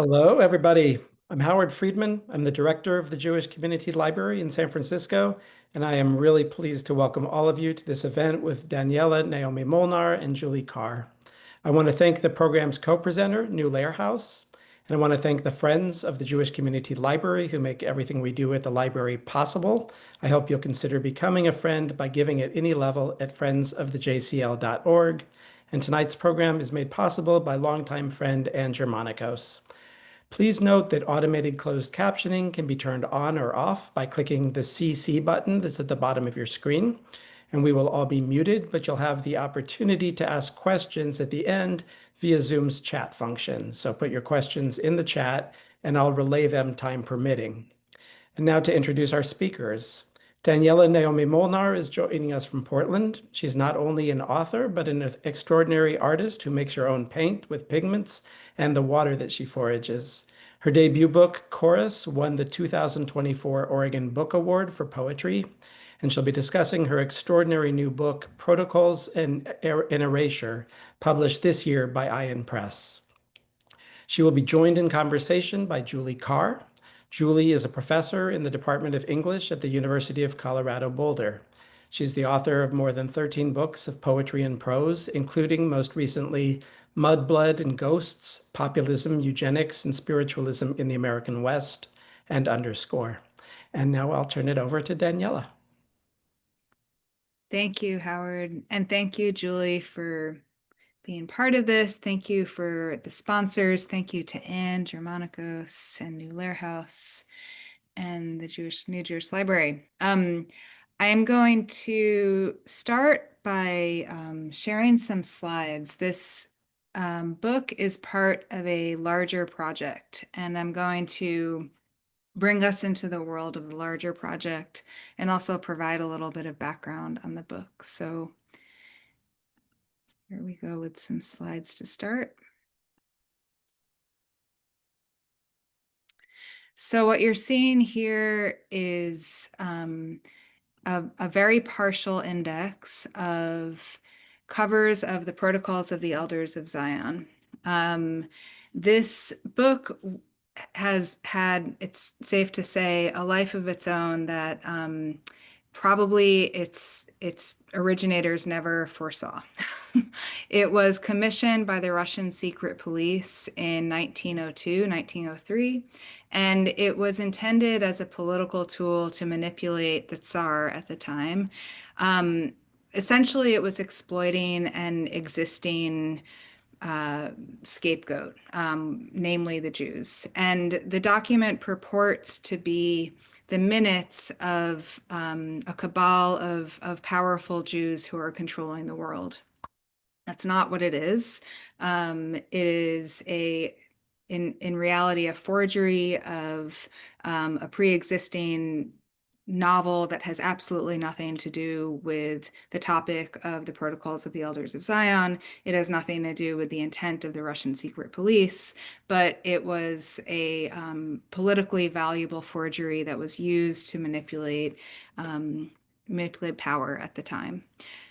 Hello, everybody. I'm Howard Friedman. I'm the director of the Jewish Community Library in San Francisco, and I am really pleased to welcome all of you to this event with Daniela Naomi Molnar and Julie Carr. I want to thank the program's co-presenter, New Lair House, and I want to thank the Friends of the Jewish Community Library who make everything we do at the library possible. I hope you'll consider becoming a friend by giving at any level at friendsofthejcl.org. And tonight's program is made possible by longtime friend Ann Germanicos. Please note that automated closed captioning can be turned on or off by clicking the CC button that's at the bottom of your screen. And we will all be muted, but you'll have the opportunity to ask questions at the end via Zoom's chat function. So put your questions in the chat and I'll relay them time permitting. And now to introduce our speakers. Daniela Naomi Molnar is joining us from Portland. She's not only an author, but an extraordinary artist who makes her own paint with pigments and the water that she forages. Her debut book, Chorus, won the 2024 Oregon Book Award for Poetry, and she'll be discussing her extraordinary new book, Protocols and Erasure, published this year by Ayin Press. She will be joined in conversation by Julie Carr. Julie is a professor in the Department of English at the University of Colorado Boulder. She's the author of more than 13 books of poetry and prose, including most recently Mud, Blood, and Ghosts, Populism, Eugenics, and Spiritualism in the American West, and Underscore. And now I'll turn it over to Daniela. Thank you, Howard. And thank you, Julie, for being part of this. Thank you for the sponsors. Thank you to Ann Germanicos and New Lair House and the New Jewish Library. I am going to start by sharing some slides. This book is part of a larger project, and I'm going to bring us into the world of the larger project and also provide a little bit of background on the book. So here we go with some slides to start. So what you're seeing here is a very partial index of covers of the Protocols of the Elders of Zion. This book has had, it's safe to say, a life of its own that probably its originators never foresaw. It was commissioned by the Russian secret police in 1902, 1903, and it was intended as a political tool to manipulate the Tsar at the time. Essentially, it was exploiting an existing scapegoat, namely the Jews. And the document purports to be the minutes of a cabal of powerful Jews who are controlling the world. That's not what it is. It is in reality, a forgery of a pre-existing novel that has absolutely nothing to do with the topic of the Protocols of the Elders of Zion. It has nothing to do with the intent of the Russian secret police, but it was a politically valuable forgery that was used to manipulate power at the time.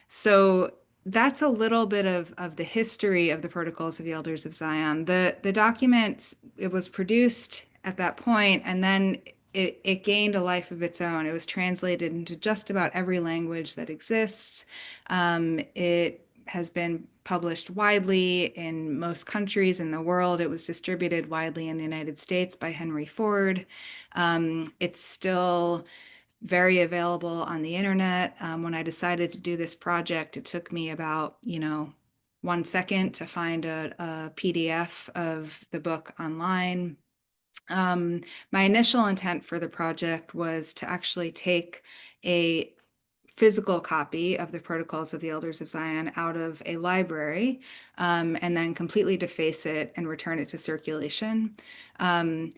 So that's a little bit of the history of the Protocols of the Elders of Zion. The document, it was produced at that point, and then it gained a life of its own. It was translated into just about every language that exists. It has been published widely in most countries in the world. It was distributed widely in the United States by Henry Ford. It's still very available on the internet. When I decided to do this project, it took me about, 1 second to find a PDF of the book online. My initial intent for the project was to actually take a physical copy of the Protocols of the Elders of Zion out of a library and then completely deface it and return it to circulation. I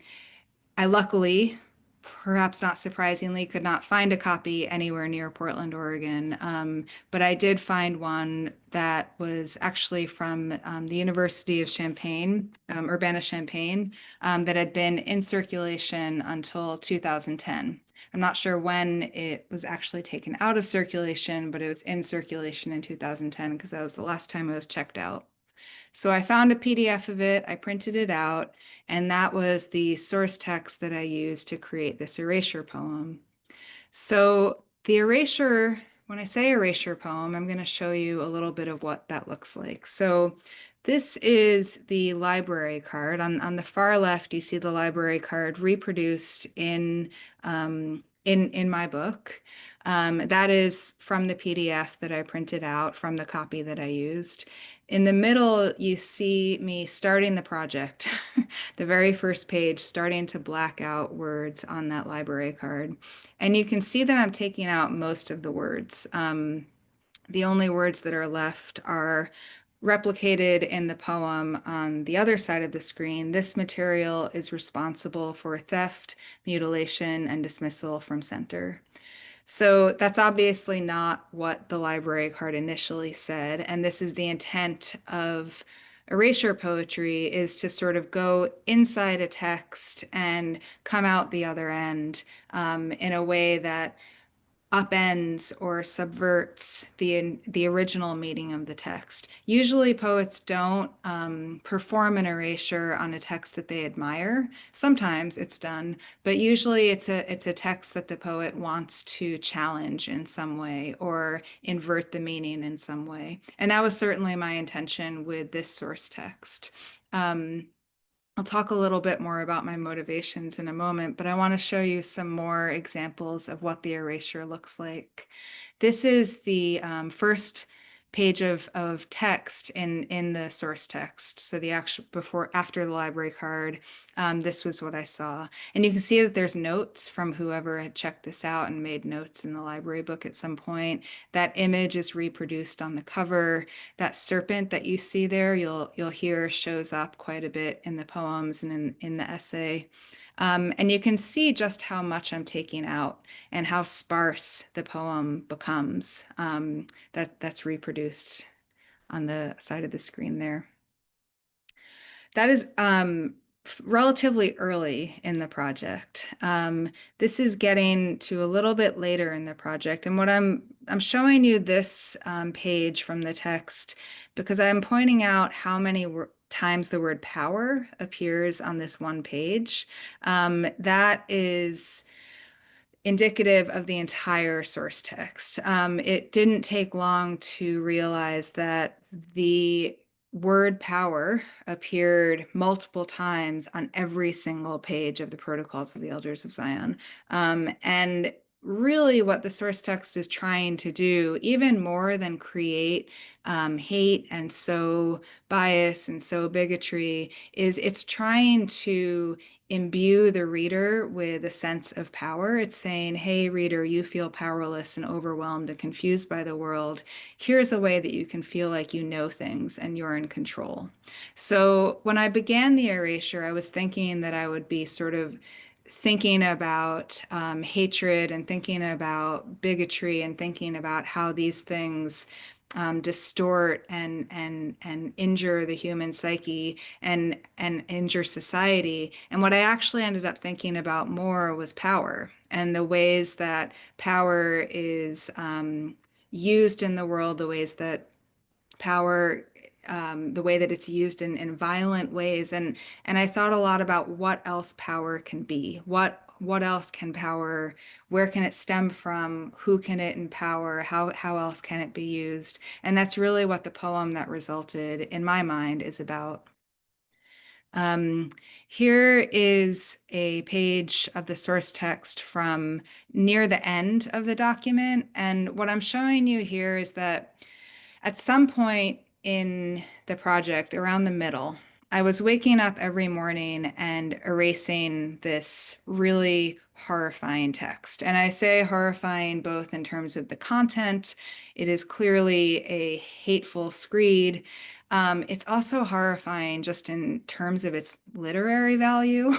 luckily, perhaps not surprisingly, could not find a copy anywhere near Portland, Oregon, but I did find one that was actually from the University of Champaign, Urbana-Champaign, that had been in circulation until 2010. I'm not sure when it was actually taken out of circulation, but it was in circulation in 2010 because that was the last time it was checked out. So I found a PDF of it, I printed it out, and that was the source text that I used to create this erasure poem. So the erasure, when I say erasure poem, I'm going to show you a little bit of what that looks like. So this is the library card. On the far left, you see the library card reproduced in my book. That is from the PDF that I printed out from the copy that I used. In the middle, you see me starting the project, the very first page, starting to black out words on that library card. And you can see that I'm taking out most of the words. The only words that are left are replicated in the poem on the other side of the screen. This material is responsible for theft, mutilation, and dismissal from center. So that's obviously not what the library card initially said. And this is the intent of erasure poetry, is to sort of go inside a text and come out the other end in a way that upends or subverts the original meaning of the text. Usually poets don't perform an erasure on a text that they admire. Sometimes it's done, but usually it's a text that the poet wants to challenge in some way or invert the meaning in some way. And that was certainly my intention with this source text. I'll talk a little bit more about my motivations in a moment, but I want to show you some more examples of what the erasure looks like. This is the first page of text in the source text. So the actual after the library card, this was what I saw. And you can see that there's notes from whoever had checked this out and made notes in the library book at some point. That image is reproduced on the cover. That serpent that you see there, you'll hear shows up quite a bit in the poems and in the essay. And you can see just how much I'm taking out and how sparse the poem becomes. That's reproduced on the side of the screen there. That is relatively early in the project. This is getting to a little bit later in the project, and what I'm showing you this page from the text because I'm pointing out how many times the word power appears on this one page. That is indicative of the entire source text. It didn't take long to realize that the word power appeared multiple times on every single page of the Protocols of the Elders of Zion. And really what the source text is trying to do, even more than create hate and sow bias and sow bigotry, is it's trying to imbue the reader with a sense of power. It's saying, hey, reader, you feel powerless and overwhelmed and confused by the world. Here's a way that you can feel like you know things and you're in control. So when I began the erasure, I was thinking that I would be sort of thinking about hatred and thinking about bigotry and thinking about how these things distort and injure the human psyche and injure society. And what I actually ended up thinking about more was power and the ways that power is used in the world, the ways that power the way that it's used in violent ways. And I thought a lot about what else power can be. What else can power, where can it stem from? Who can it empower? How else can it be used? And that's really what the poem that resulted, in my mind, is about. Um, Here is a page of the source text from near the end of the document. And what I'm showing you here is that at some point in the project, around the middle, I was waking up every morning and erasing this really horrifying text. And I say horrifying both in terms of the content, it is clearly a hateful screed. It's also horrifying just in terms of its literary value.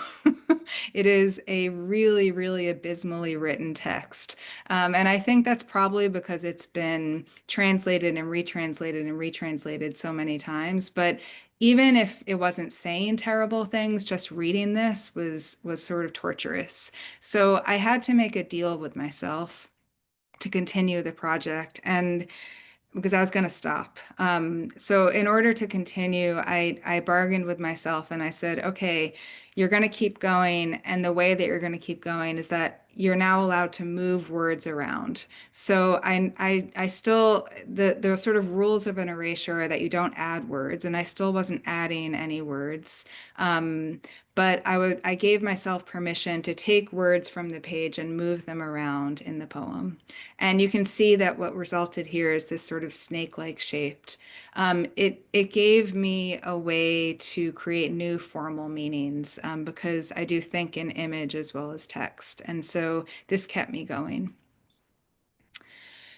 It is a really, really abysmally written text. And I think that's probably because it's been translated and retranslated so many times. But even if it wasn't saying terrible things, just reading this was sort of torturous. So I had to make a deal with myself to continue the project. And because I was going to stop. So in order to continue, I bargained with myself and I said, okay, you're going to keep going. And the way that you're going to keep going is that you're now allowed to move words around. So I still, the sort of rules of an erasure are that you don't add words, and I still wasn't adding any words. Um, but I gave myself permission to take words from the page and move them around in the poem. And you can see that what resulted here is this sort of snake-like shaped. It gave me a way to create new formal meanings, because I do think in image as well as text. And so this kept me going.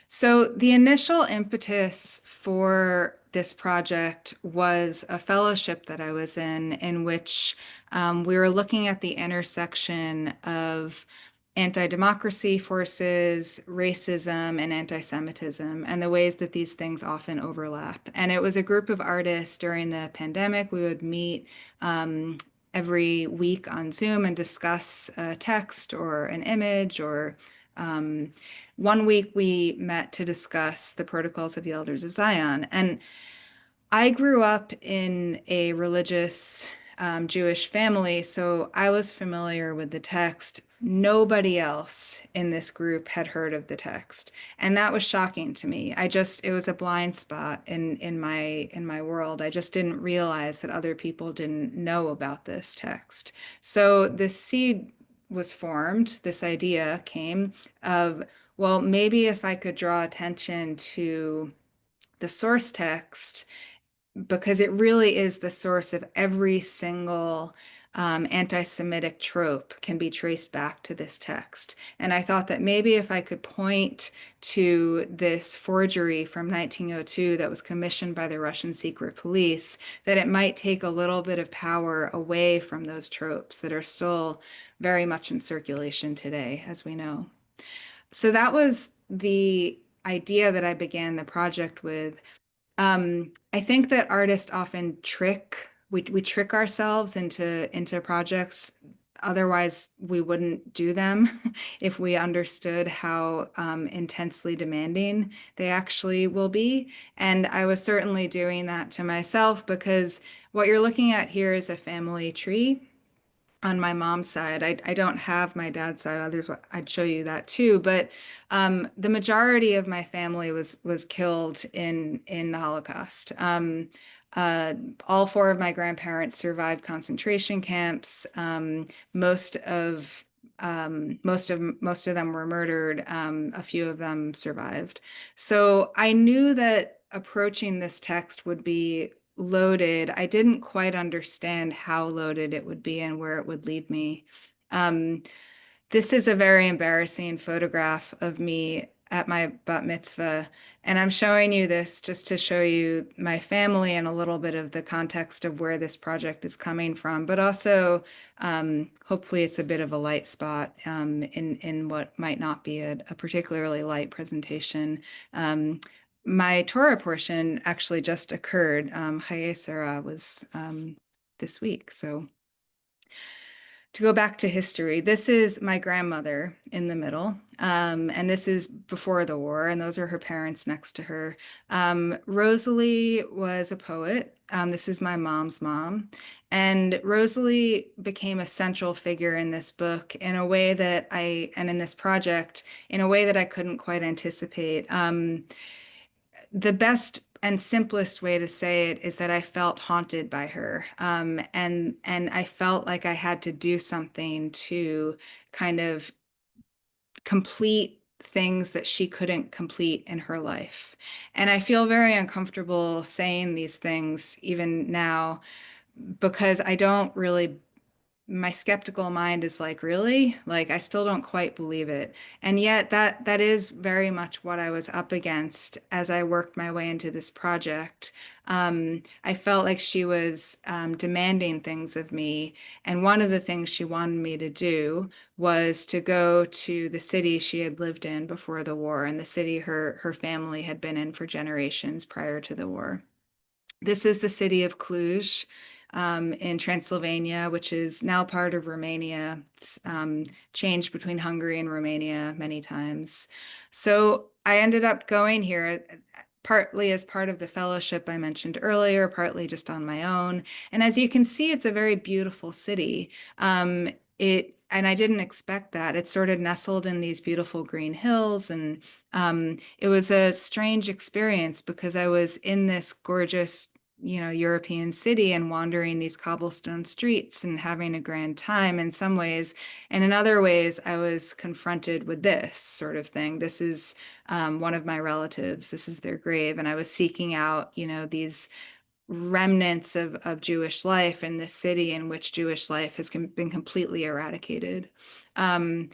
So the initial impetus for this project was a fellowship that I was in which we were looking at the intersection of anti-democracy forces, racism, and anti-Semitism, and the ways that these things often overlap. And it was a group of artists during the pandemic. We would meet every week on Zoom and discuss a text or an image or um, one week we met to discuss the protocols of the Elders of Zion. And I grew up in a religious Jewish family, so I was familiar with the text. Nobody else in this group had heard of the text, and that was shocking to me. It was a blind spot in my world. I just didn't realize that other people didn't know about this text. So this seed was formed, this idea came of, well, maybe if I could draw attention to the source text, because it really is the source of every single anti-Semitic trope can be traced back to this text. And I thought that maybe if I could point to this forgery from 1902 that was commissioned by the Russian secret police, that it might take a little bit of power away from those tropes that are still very much in circulation today, as we know. So that was the idea that I began the project with. I think that artists often we trick ourselves into projects. Otherwise, we wouldn't do them if we understood how intensely demanding they actually will be. And I was certainly doing that to myself, because what you're looking at here is a family tree on my mom's side. I don't have my dad's side. Others, I'd show you that too. But the majority of my family was killed in the Holocaust. All four of my grandparents survived concentration camps. Most of them were murdered. A few of them survived. So I knew that approaching this text would be loaded. I didn't quite understand how loaded it would be and where it would lead me. Um, this is a very embarrassing photograph of me at my bat mitzvah, and I'm showing you this just to show you my family and a little bit of the context of where this project is coming from, but also hopefully it's a bit of a light spot in what might not be a particularly light presentation. My Torah portion actually just occurred. Chaye Sarah was this week. So to go back to history, this is my grandmother in the middle. And this is before the war, and those are her parents next to her. Rosalie was a poet. This is my mom's mom. And Rosalie became a central figure in this book in a way that and in this project, in a way that I couldn't quite anticipate. The best and simplest way to say it is that I felt haunted by her, and I felt like I had to do something to kind of complete things that she couldn't complete in her life. And I feel very uncomfortable saying these things even now, because I don't really, my skeptical mind is like, really? Like, I still don't quite believe it. And yet that is very much what I was up against as I worked my way into this project. I felt like she was demanding things of me. And one of the things she wanted me to do was to go to the city she had lived in before the war, and the city her family had been in for generations prior to the war. This is the city of Cluj in Transylvania, which is now part of Romania. It's changed between Hungary and Romania many times. So I ended up going here. partly as part of the fellowship I mentioned earlier, partly just on my own. And as you can see, it's a very beautiful city. And I didn't expect that. It's sort of nestled in these beautiful green hills. And it was a strange experience because I was in this gorgeous, European city and wandering these cobblestone streets and having a grand time in some ways. And in other ways, I was confronted with this sort of thing. This is one of my relatives. This is their grave. And I was seeking out, these remnants of Jewish life in this city in which Jewish life has been completely eradicated. Um,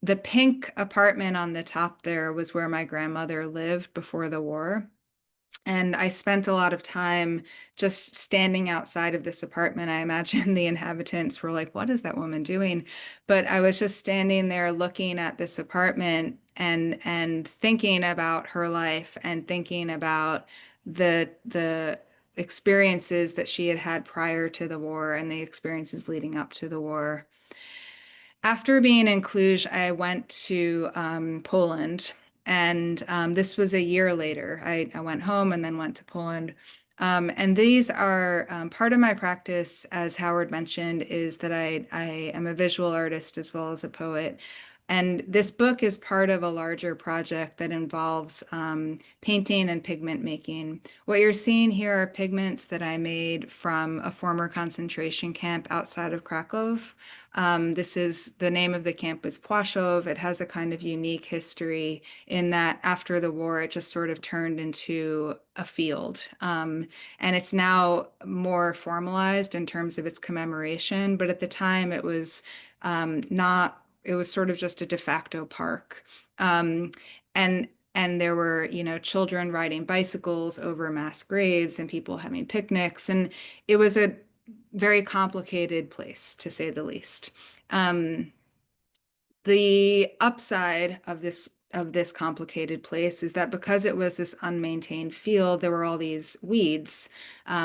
the pink apartment on the top there was where my grandmother lived before the war. And I spent a lot of time just standing outside of this apartment. I imagine the inhabitants were like, what is that woman doing? But I was just standing there looking at this apartment and thinking about her life and thinking about the experiences that she had had prior to the war and the experiences leading up to the war. After being in Cluj, I went to Poland, and this was a year later. I went home and then went to Poland. And these are part of my practice, as Howard mentioned, is that I am a visual artist as well as a poet. And this book is part of a larger project that involves painting and pigment making. What you're seeing here are pigments that I made from a former concentration camp outside of Krakow. This is the name of the camp is Płaszów. It has a kind of unique history in that after the war, it just sort of turned into a field. And it's now more formalized in terms of its commemoration. But at the time, it was not, it was sort of just a de facto park. Um, and and there were, children riding bicycles over mass graves and people having picnics. And it was a very complicated place, to say the least. Um, the upside of this complicated place is that because it was this unmaintained field, there were all these weeds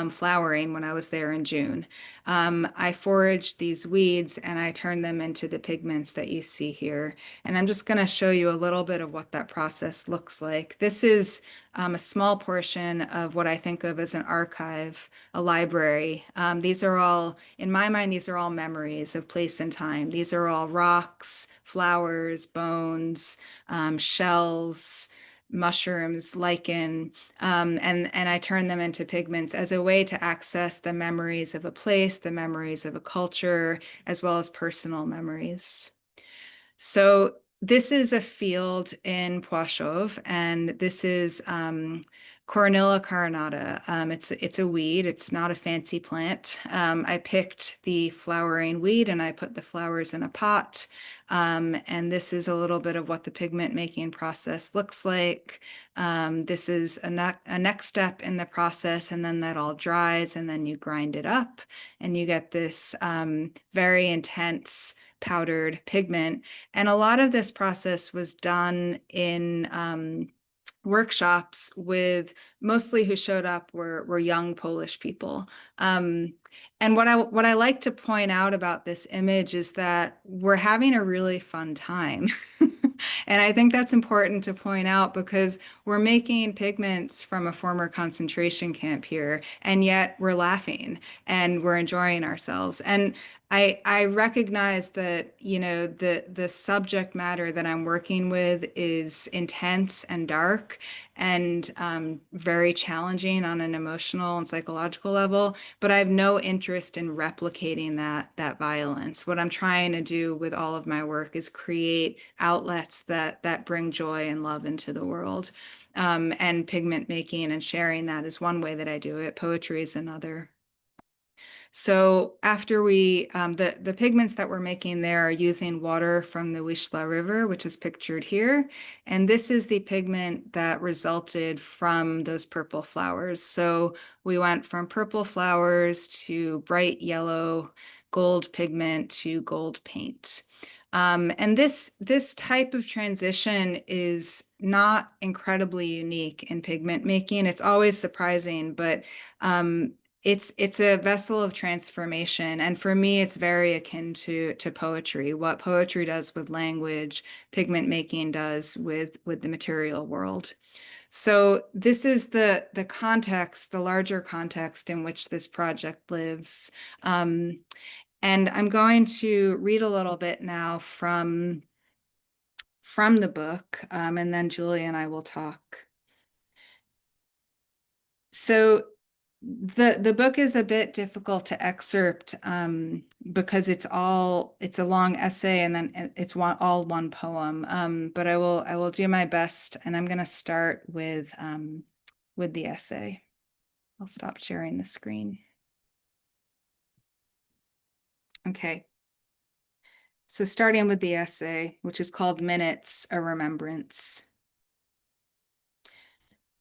flowering when I was there in June. I foraged these weeds and I turned them into the pigments that you see here. And I'm just going to show you a little bit of what that process looks like. This is a small portion of what I think of as an archive, a library. These are all, in my mind, these are all memories of place and time. These are all rocks, flowers, bones, shells, mushrooms, lichen, and I turn them into pigments as a way to access the memories of a place, the memories of a culture, as well as personal memories. So this is a field in Płaszów, and this is Cornilla carinata. It's a weed. It's not a fancy plant. I picked the flowering weed and I put the flowers in a pot. And this is a little bit of what the pigment making process looks like. This is a next step in the process, and then that all dries, and then you grind it up, and you get this very intense powdered pigment. And a lot of this process was done in workshops with mostly who showed up were young Polish people. And what I like to point out about this image is that we're having a really fun time. And I think that's important to point out because we're making pigments from a former concentration camp here, and yet we're laughing and we're enjoying ourselves. And I recognize that, the subject matter that I'm working with is intense and dark and very challenging on an emotional and psychological level, but I have no interest in replicating that violence. What I'm trying to do with all of my work is create outlets that bring joy and love into the world. And pigment making and sharing that is one way that I do it. Poetry is another. So after the pigments that we're making there are using water from the Wisła River, which is pictured here. And this is the pigment that resulted from those purple flowers. So we went from purple flowers to bright yellow gold pigment to gold paint. And this type of transition is not incredibly unique in pigment making. It's always surprising, but it's a vessel of transformation, and for me, it's very akin to poetry. What poetry does with language, pigment making does with the material world. So this is the context, the larger context in which this project lives. Um, and I'm going to read a little bit now from the book, and then Julie and I will talk. So the book is a bit difficult to excerpt because it's a long essay and then it's all one poem. But I will do my best, and I'm going to start with the essay. I'll stop sharing the screen. Okay. So starting with the essay, which is called Minutes, a Remembrance.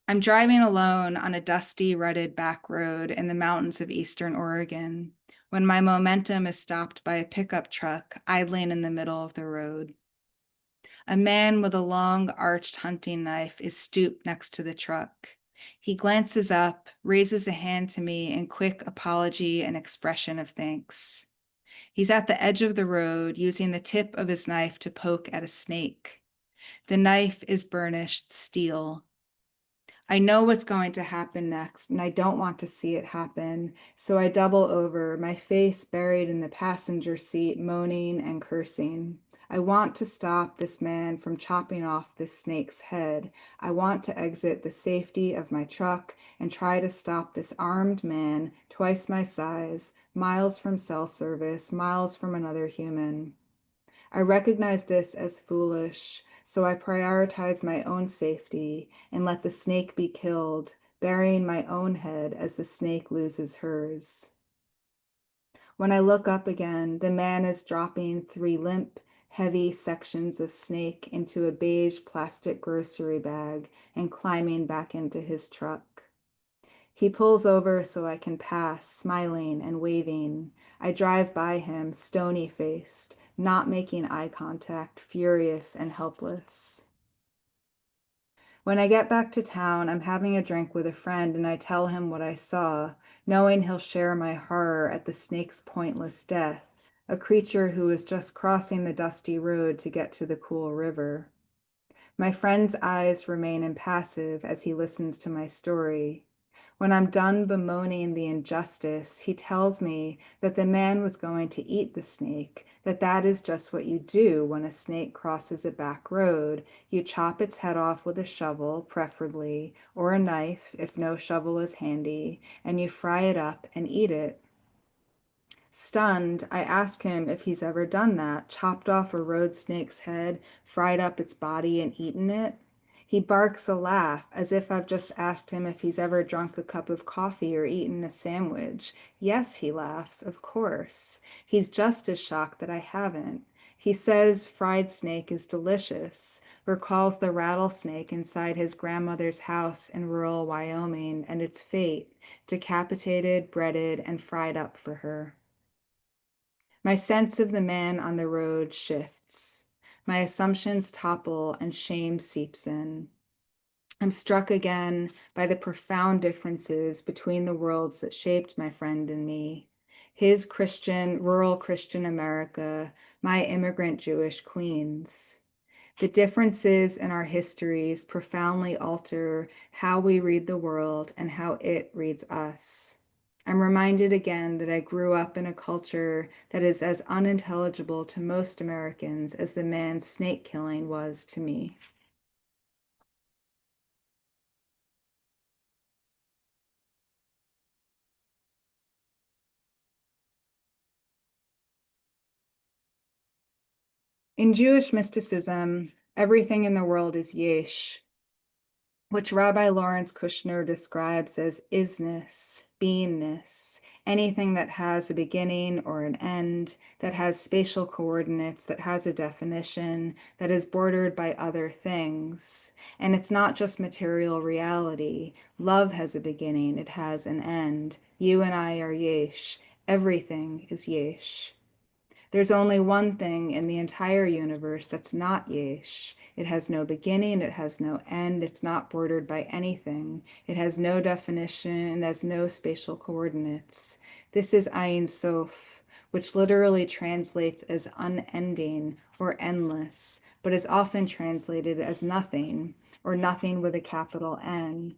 I'm driving alone on a dusty, rutted back road in the mountains of eastern Oregon when my momentum is stopped by a pickup truck idling in the middle of the road. A man with a long, arched hunting knife is stooped next to the truck. He glances up, raises a hand to me in quick apology and expression of thanks. He's at the edge of the road, using the tip of his knife to poke at a snake. The knife is burnished steel. I know what's going to happen next, and I don't want to see it happen, so I double over, my face buried in the passenger seat, moaning and cursing. I want to stop this man from chopping off this snake's head. I want to exit the safety of my truck and try to stop this armed man, twice my size, miles from cell service, miles from another human. I recognize this as foolish, so I prioritize my own safety and let the snake be killed, burying my own head as the snake loses hers. When I look up again, the man is dropping 3 limp, heavy sections of snake into a beige plastic grocery bag and climbing back into his truck. He pulls over so I can pass, smiling and waving. I drive by him, stony-faced, not making eye contact, furious and helpless. When I get back to town, I'm having a drink with a friend and I tell him what I saw, knowing he'll share my horror at the snake's pointless death, a creature who was just crossing the dusty road to get to the cool river. My friend's eyes remain impassive as he listens to my story. When I'm done bemoaning the injustice, he tells me that the man was going to eat the snake, that that is just what you do when a snake crosses a back road. You chop its head off with a shovel, preferably, or a knife if no shovel is handy, and you fry it up and eat it. Stunned, I ask him if he's ever done that, chopped off a road snake's head, fried up its body, and eaten it. He barks a laugh, as if I've just asked him if he's ever drunk a cup of coffee or eaten a sandwich. Yes, he laughs, of course. He's just as shocked that I haven't. He says fried snake is delicious, recalls the rattlesnake inside his grandmother's house in rural Wyoming and its fate, decapitated, breaded, and fried up for her. My sense of the man on the road shifts. My assumptions topple and shame seeps in. I'm struck again by the profound differences between the worlds that shaped my friend and me. His Christian, rural Christian America, my immigrant Jewish Queens. The differences in our histories profoundly alter how we read the world and how it reads us. I'm reminded again that I grew up in a culture that is as unintelligible to most Americans as the man's snake killing was to me. In Jewish mysticism, everything in the world is yesh, which Rabbi Lawrence Kushner describes as isness, beingness, anything that has a beginning or an end, that has spatial coordinates, that has a definition, that is bordered by other things. And it's not just material reality. Love has a beginning, it has an end. You and I are yesh. Everything is yesh. There's only one thing in the entire universe that's not yesh. It has no beginning, it has no end, it's not bordered by anything. It has no definition, it has no spatial coordinates. This is Ayin Sof, which literally translates as unending or endless, but is often translated as nothing, or nothing with a capital N.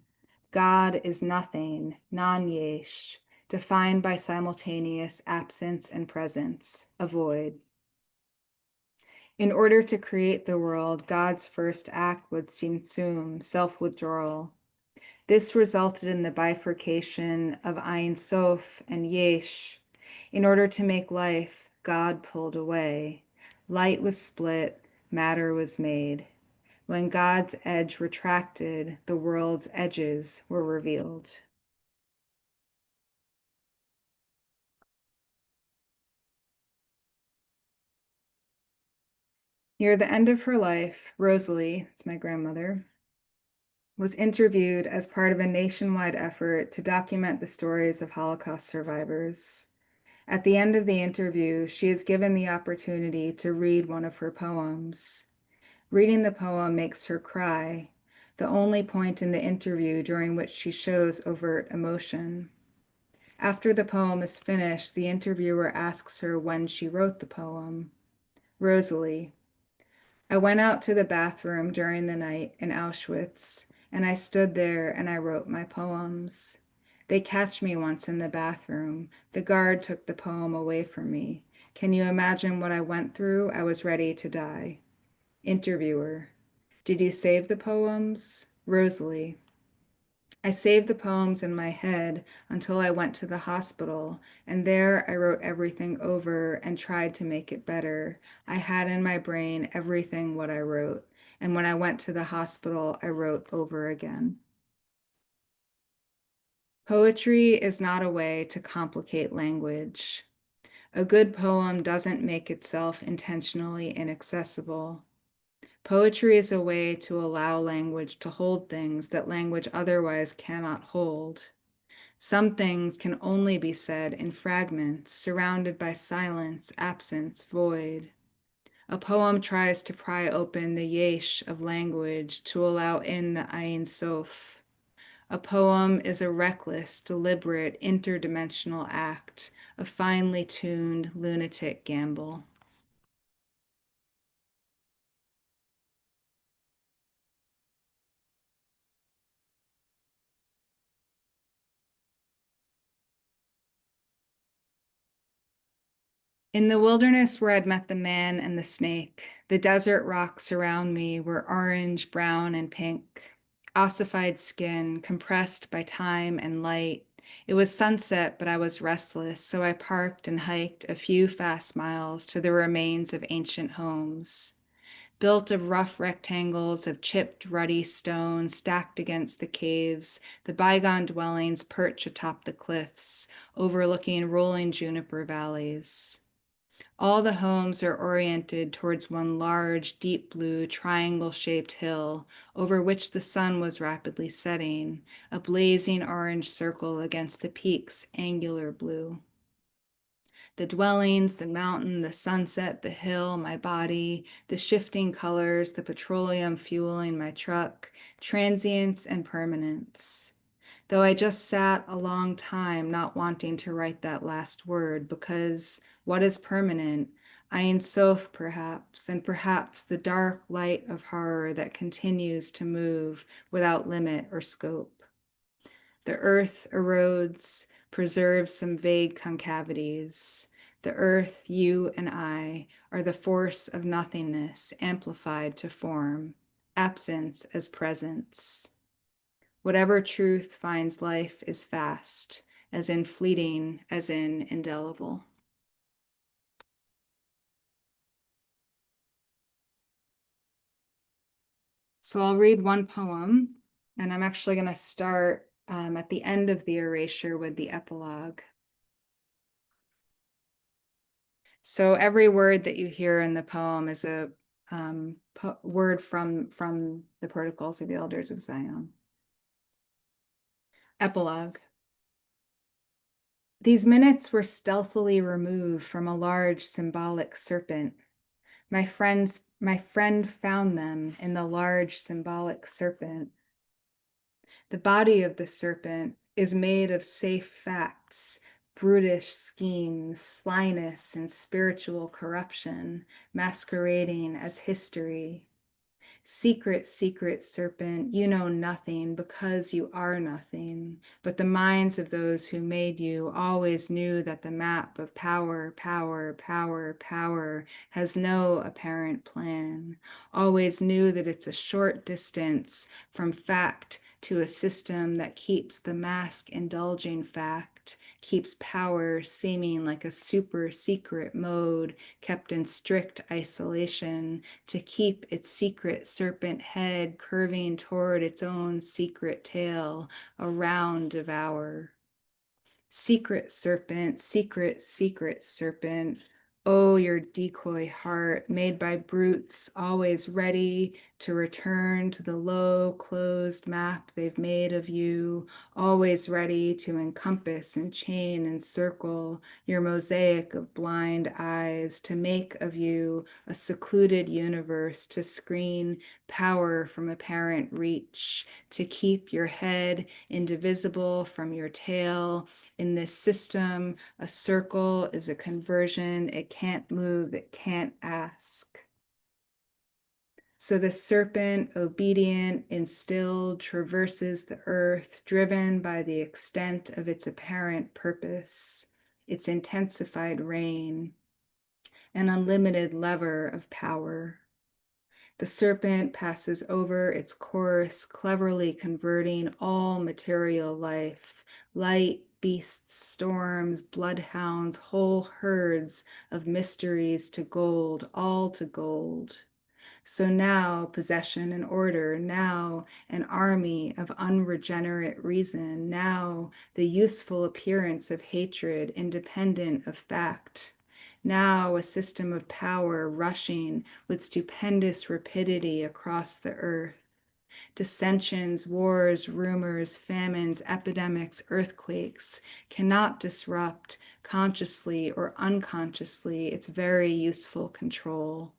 God is nothing, non-yesh, defined by simultaneous absence and presence, a void. In order to create the world, God's first act was tzimtzum, self-withdrawal. This resulted in the bifurcation of Ayin Sof and Yesh. In order to make life, God pulled away. Light was split, matter was made. When God's edge retracted, the world's edges were revealed. Near the end of her life, Rosalie, it's my grandmother, was interviewed as part of a nationwide effort to document the stories of Holocaust survivors. At the end of the interview, she is given the opportunity to read one of her poems. Reading the poem makes her cry, the only point in the interview during which she shows overt emotion. After the poem is finished, the interviewer asks her when she wrote the poem. Rosalie, I went out to the bathroom during the night in Auschwitz, and I stood there and I wrote my poems. They catch me once in the bathroom. The guard took the poem away from me. Can you imagine what I went through? I was ready to die. Interviewer, did you save the poems? Rosalie, I saved the poems in my head until I went to the hospital, and there I wrote everything over and tried to make it better. I had in my brain everything what I wrote, and when I went to the hospital, I wrote over again. Poetry is not a way to complicate language. A good poem doesn't make itself intentionally inaccessible. Poetry is a way to allow language to hold things that language otherwise cannot hold. Some things can only be said in fragments, surrounded by silence, absence, void. A poem tries to pry open the yesh of language to allow in the Ayin Sof. A poem is a reckless, deliberate, interdimensional act, a finely tuned, lunatic gamble. In the wilderness where I'd met the man and the snake, the desert rocks around me were orange, brown, and pink, ossified skin compressed by time and light. It was sunset, but I was restless, so I parked and hiked a few fast miles to the remains of ancient homes, built of rough rectangles of chipped, ruddy stone stacked against the caves. The bygone dwellings perch atop the cliffs, overlooking rolling juniper valleys. All the homes are oriented towards one large, deep blue, triangle-shaped hill over which the sun was rapidly setting, a blazing orange circle against the peak's angular blue. The dwellings, the mountain, the sunset, the hill, my body, the shifting colors, the petroleum fueling my truck, transience and permanence. Though I just sat a long time not wanting to write that last word, because what is permanent? Ayin Sof, perhaps, and perhaps the dark light of horror that continues to move without limit or scope. The earth erodes, preserves some vague concavities. The earth, you and I, are the force of nothingness amplified to form, absence as presence. Whatever truth finds life is fast, as in fleeting, as in indelible. So I'll read one poem, and I'm actually going to start at the end of the erasure with the epilogue. So every word that you hear in the poem is a word from the Protocols of the Elders of Zion. Epilogue. These minutes were stealthily removed from a large symbolic serpent. My friend found them in the large symbolic serpent. The body of the serpent is made of safe facts, brutish schemes, slyness, and spiritual corruption masquerading as history. Secret, secret serpent, you know nothing because you are nothing. But the minds of those who made you always knew that the map of power, power, power, power has no apparent plan. Always knew that it's a short distance from fact to a system that keeps the mask indulging fact, keeps power seeming like a super secret mode kept in strict isolation to keep its secret serpent head curving toward its own secret tail, a round devour. Secret serpent, secret, secret serpent. Oh, your decoy heart, made by brutes, always ready to return to the low, closed map they've made of you, always ready to encompass and chain and circle your mosaic of blind eyes, to make of you a secluded universe, to screen power from apparent reach, to keep your head indivisible from your tail. In this system, a circle is a conversion. It can't move, it can't ask. So the serpent, obedient, instilled, traverses the earth, driven by the extent of its apparent purpose, its intensified reign, an unlimited lever of power. The serpent passes over its course, cleverly converting all material life, light, beasts, storms, bloodhounds, whole herds of mysteries to gold, all to gold. So now possession and order, now an army of unregenerate reason, now the useful appearance of hatred independent of fact. Now a system of power rushing with stupendous rapidity across the earth. Dissensions, wars, rumors, famines, epidemics, earthquakes cannot disrupt consciously or unconsciously its very useful control.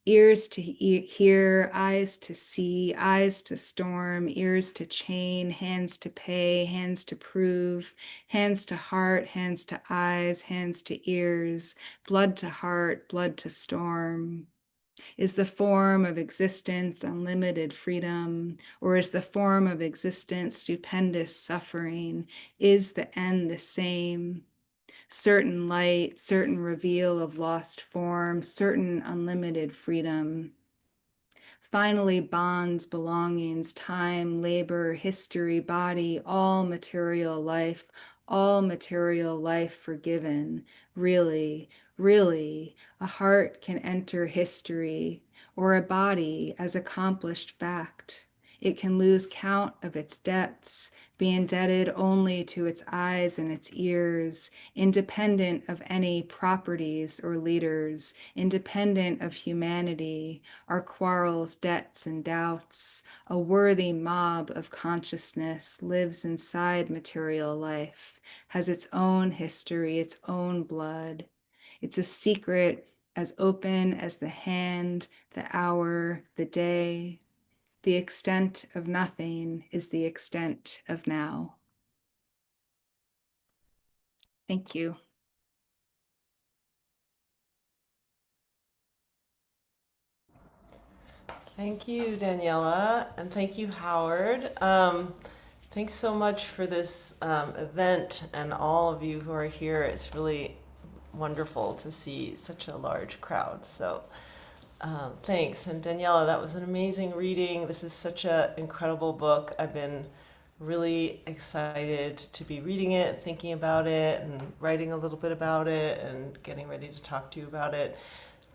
Ears to hear, eyes to see, eyes to storm, ears to chain, hands to pay, hands to prove, hands to heart, hands to eyes, hands to ears, blood to heart, blood to storm. Is the form of existence unlimited freedom, or is the form of existence stupendous suffering? Is the end the same? Certain light, certain reveal of lost form, certain unlimited freedom. Finally, bonds, belongings, time, labor, history, body, all material life forgiven. Really, really, a heart can enter history, or a body as accomplished fact. It can lose count of its debts, be indebted only to its eyes and its ears, independent of any properties or leaders, independent of humanity, our quarrels, debts, and doubts. A worthy mob of consciousness lives inside material life, has its own history, its own blood. It's a secret as open as the hand, the hour, the day. The extent of nothing is the extent of now. Thank you. Thank you, Daniela, and thank you, Howard. Thanks so much for this event and all of you who are here. It's really wonderful to see such a large crowd. So thanks. And Daniela, that was an amazing reading. This is such an incredible book. I've been really excited to be reading it, thinking about it, and writing a little bit about it, and getting ready to talk to you about it.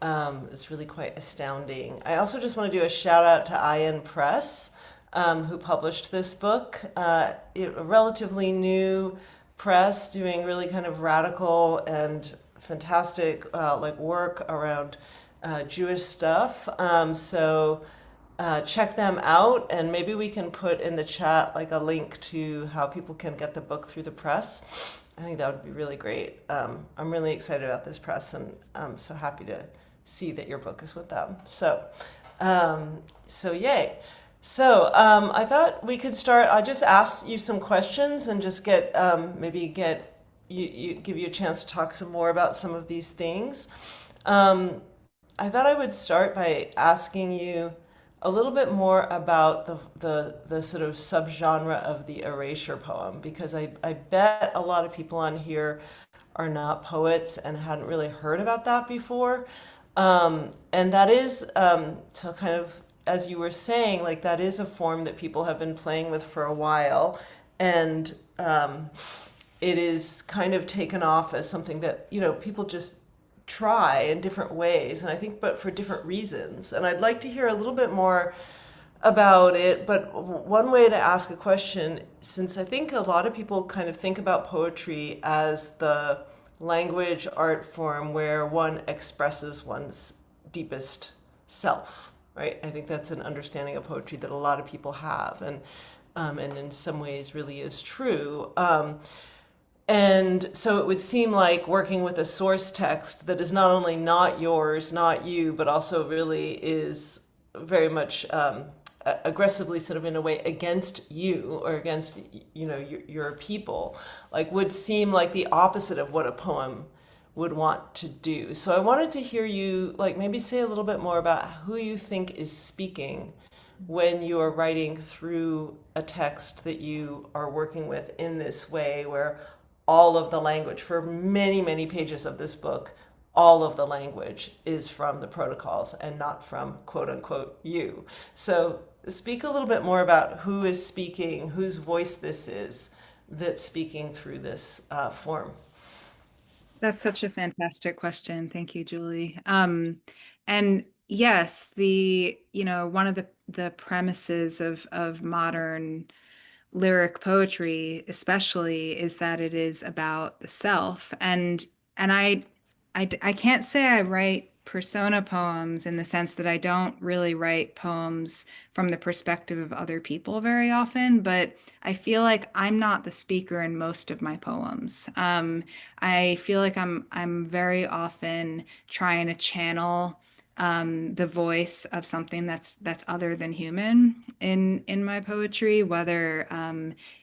It's really quite astounding. I also just want to do a shout out to Ayin Press, who published this book. A relatively new press doing really kind of radical and fantastic like work around Jewish stuff. So check them out, and maybe we can put in the chat like a link to how people can get the book through the press. I think that would be really great. I'm really excited about this press, and I'm so happy to see that your book is with them. So yay. So I thought we could start. I just ask you some questions and just get maybe get give you a chance to talk some more about some of these things. I thought I would start by asking you a little bit more about the sort of subgenre of the erasure poem, because I bet a lot of people on here are not poets and hadn't really heard about that before. And that is, to kind of, as you were saying, like that is a form that people have been playing with for a while. And it is kind of taken off as something that, people just try in different ways. And I think, but for different reasons. And I'd like to hear a little bit more about it. But one way to ask a question, since I think a lot of people kind of think about poetry as the language art form where one expresses one's deepest self, right? I think that's an understanding of poetry that a lot of people have, and in some ways really is true. And so it would seem like working with a source text that is not only not yours, not you, but also really is very much aggressively sort of in a way against you or against your people, like would seem like the opposite of what a poem would want to do. So I wanted to hear you like maybe say a little bit more about who you think is speaking when you are writing through a text that you are working with in this way, where all of the language for many, many pages of this book, all of the language is from the protocols and not from quote unquote you. So speak a little bit more about who is speaking, whose voice this is that's speaking through this form. That's such a fantastic question. Thank you, Julie. And yes, one of the premises of modern lyric poetry especially is that it is about the self. And I can't say I write persona poems in the sense that I don't really write poems from the perspective of other people very often, but I feel like I'm not the speaker in most of my poems. I feel like I'm very often trying to channel the voice of something that's other than human in my poetry, whether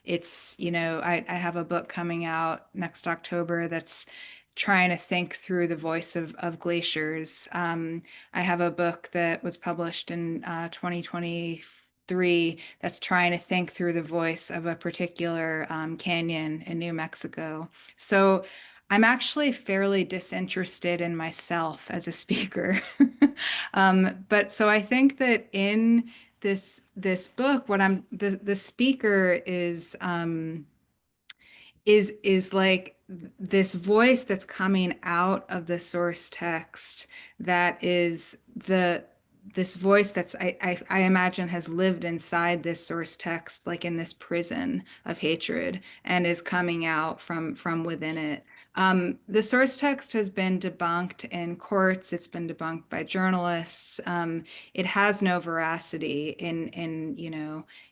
it's, I have a book coming out next October that's trying to think through the voice of glaciers. I have a book that was published in 2023 that's trying to think through the voice of a particular canyon in New Mexico. So I'm actually fairly disinterested in myself as a speaker. But so I think that in this book, what the speaker is like this voice that's coming out of the source text that is this voice that's I imagine has lived inside this source text, like in this prison of hatred, and is coming out from within it. The source text has been debunked in courts. It's been debunked by journalists. It has no veracity in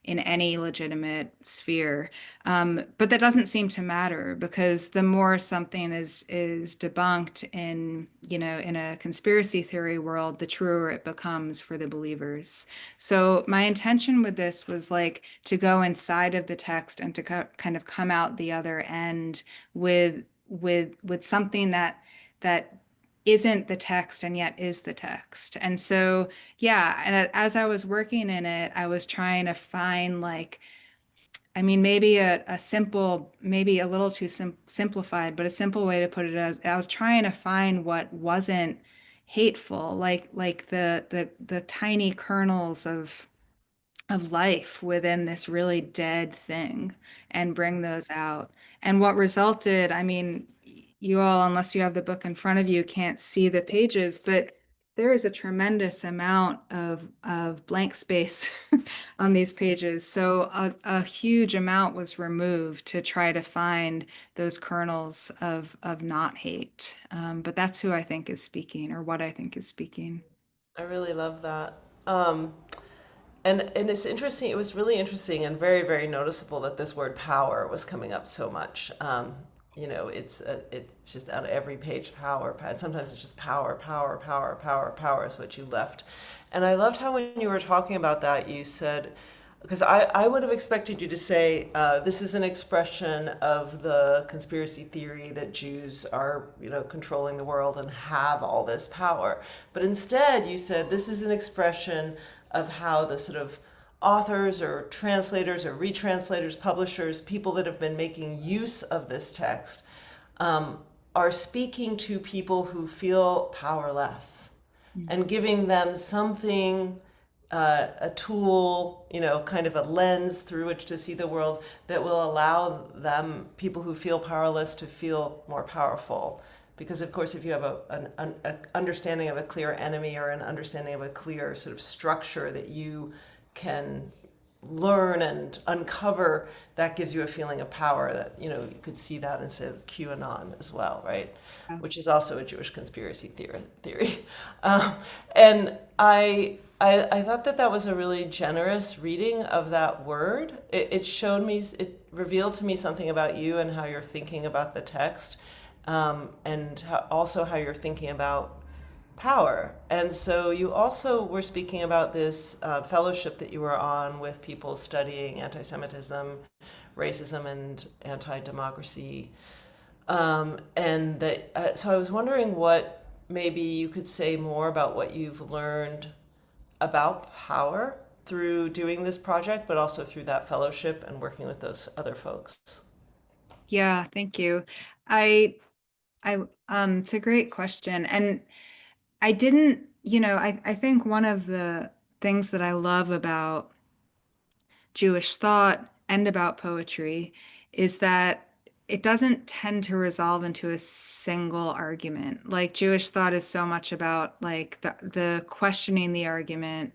any legitimate sphere. But that doesn't seem to matter, because the more something is debunked in a conspiracy theory world, the truer it becomes for the believers. So my intention with this was like to go inside of the text and to kind of come out the other end with something that isn't the text and yet is the text. And so, yeah, and as I was working in it, I was trying to find maybe a simple, maybe a little too simplified, but a simple way to put it as I was trying to find what wasn't hateful, like the tiny kernels of life within this really dead thing, and bring those out. And what resulted, you all, unless you have the book in front of you, can't see the pages, but there is a tremendous amount of blank space on these pages. So a huge amount was removed to try to find those kernels of not hate. But that's who I think is speaking, or what I think is speaking. I really love that. And it's interesting. It was really interesting and very, very noticeable that this word power was coming up so much. It's just on every page, power. Sometimes it's just power, power, power, power, power is what you left. And I loved how when you were talking about that, you said, because I would have expected you to say this is an expression of the conspiracy theory that Jews are, controlling the world and have all this power. But instead, you said this is an expression of how the sort of authors or translators or retranslators, publishers, people that have been making use of this text are speaking to people who feel powerless and giving them something, a tool, kind of a lens through which to see the world that will allow them, people who feel powerless, to feel more powerful. Because of course, if you have an understanding of a clear enemy or an understanding of a clear sort of structure that you can learn and uncover, that gives you a feeling of power that, you could see that instead of QAnon as well, right? Yeah. Which is also a Jewish conspiracy theory. And I thought that was a really generous reading of that word. It showed me, it revealed to me something about you and how you're thinking about the text, and also how you're thinking about power. And so you also were speaking about this fellowship that you were on with people studying anti-Semitism, racism, and anti-democracy. And that, so I was wondering what maybe you could say more about what you've learned about power through doing this project, but also through that fellowship and working with those other folks. Yeah, thank you. I it's a great question. And I didn't, I think one of the things that I love about Jewish thought and about poetry is that it doesn't tend to resolve into a single argument. Like Jewish thought is so much about like the questioning the argument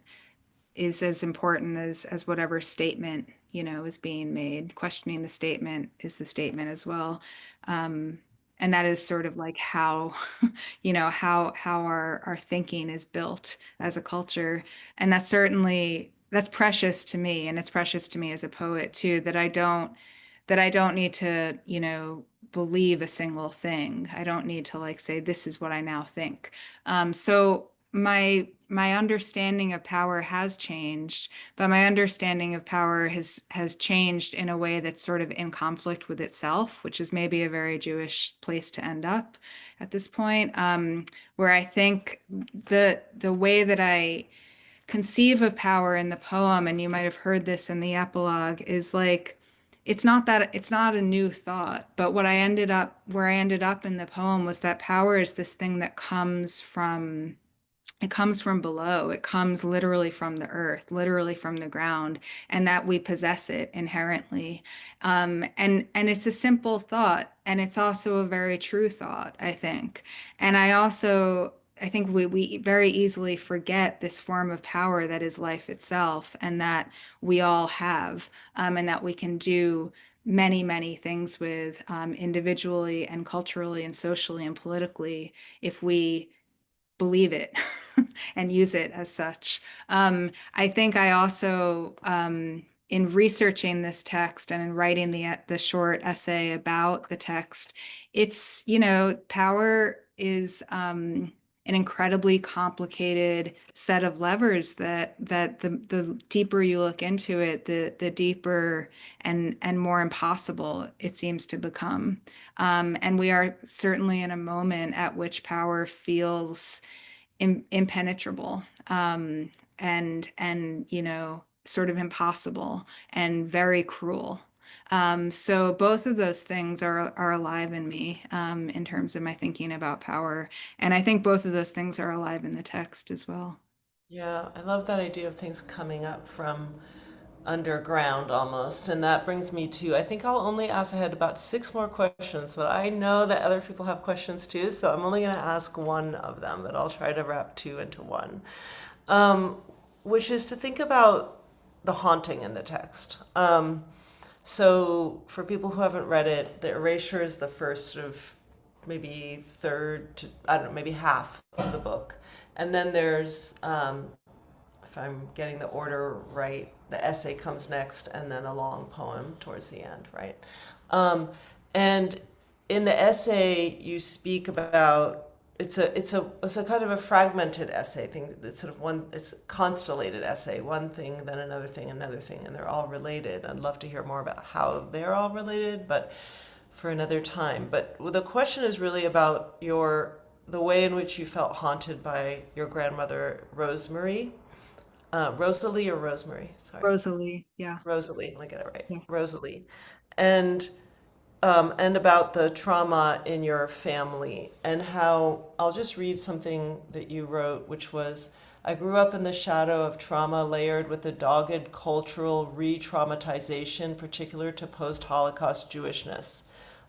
is as important as whatever statement, is being made. Questioning the statement is the statement as well. And that is sort of like how, how our thinking is built as a culture. And that's precious to me. And it's precious to me as a poet too, that I don't need to, believe a single thing. I don't need to like say, this is what I now think. So my understanding of power has changed, but my understanding of power has changed in a way that's sort of in conflict with itself, which is maybe a very Jewish place to end up at this point, where I think the way that I conceive of power in the poem, and you might have heard this in the epilogue, is like it's not a new thought, but where I ended up in the poem was that power is this thing that comes from below. It comes literally from the earth, literally from the ground, and that we possess it inherently. And it's a simple thought, and it's also a very true thought, I think. And I think we very easily forget this form of power that is life itself, and that we all have, and that we can do many, many things with, individually and culturally and socially and politically, if we believe it and use it as such. I think I also, in researching this text and in writing the short essay about the text, it's, power is, an incredibly complicated set of levers that the deeper you look into it, the deeper and more impossible it seems to become. And we are certainly in a moment at which power feels impenetrable, and sort of impossible and very cruel. So both of those things are alive in me, in terms of my thinking about power, and I think both of those things are alive in the text as well. Yeah, I love that idea of things coming up from underground almost. And that brings me to, I think I'll only ask, I had about six more questions, but I know that other people have questions too. So I'm only going to ask one of them, but I'll try to wrap two into one, um, which is to think about the haunting in the text. So for people who haven't read it, the erasure is the first sort of maybe third to, I don't know, maybe half of the book. And then there's, if I'm getting the order right, the essay comes next, and then a long poem towards the end, right? And in the essay, you speak about it's a kind of a fragmented essay thing. It's sort of one, it's constellated essay, one thing, then another thing, and they're all related. I'd love to hear more about how they're all related, but for another time. But the question is really about the way in which you felt haunted by your grandmother, Rosemary. Rosalie or Rosemary? Sorry. Rosalie, yeah. Rosalie, let me get it right. Yeah. Rosalie. And and about the trauma in your family, and how I'll just read something that you wrote, which was, I grew up in the shadow of trauma layered with the dogged cultural re-traumatization particular to post-Holocaust Jewishness,